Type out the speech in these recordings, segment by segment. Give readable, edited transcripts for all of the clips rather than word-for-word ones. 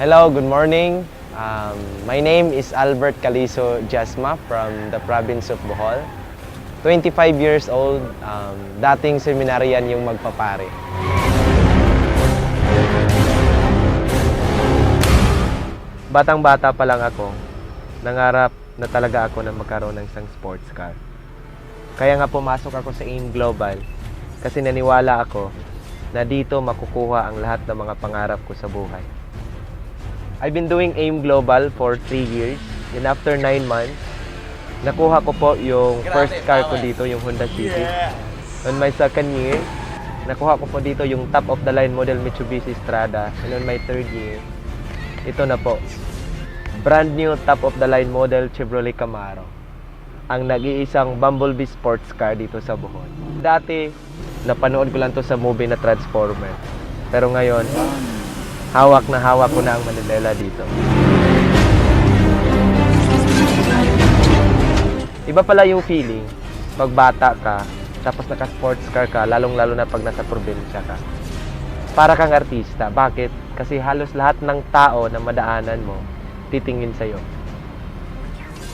Hello, good morning. My name is Albert Calizo Jasma from the province of Bohol. 25 years old, dating seminaryan yung magpapare. Batang-bata pa lang ako, nangarap na talaga ako na magkaroon ng isang sports car. Kaya nga pumasok ako sa AIM Global kasi naniwala ako na dito makukuha ang lahat ng mga pangarap ko sa buhay. I've been doing AIM Global for 3 years and after 9 months, nakuha ko po yung first car ko dito, yung Honda City. On my second year, nakuha ko po dito yung top of the line model Mitsubishi Strada. And on my third year, ito na po, brand new top of the line model Chevrolet Camaro. Ang nag-iisang Bumblebee sports car dito sa Bohol. Dati, napanood ko lang to sa movie na Transformer. Pero ngayon, hawak ko na ang Manibela dito. Iba pala yung feeling pag bata ka, tapos naka-sports car ka, lalong-lalo na pag nasa probinsya ka. Para kang artista. Bakit? Kasi halos lahat ng tao na madaanan mo, titingin sa'yo.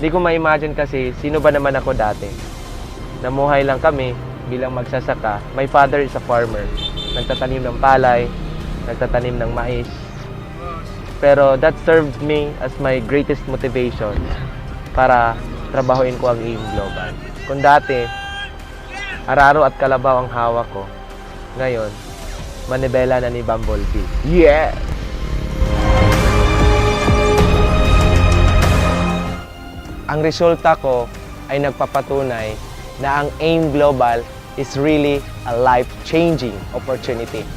Hindi ko ma-imagine kasi, sino ba naman ako dati? Namuhay lang kami bilang magsasaka. My father is a farmer. Nagtatanim ng palay, nagtatanim ng mais. Pero that served me as my greatest motivation para trabahuin ko ang AIM Global. Kung dati, araro at kalabaw ang hawak ko, ngayon, manibela na ni Bumblebee. Yeah! Ang resulta ko ay nagpapatunay na ang AIM Global is really a life-changing opportunity.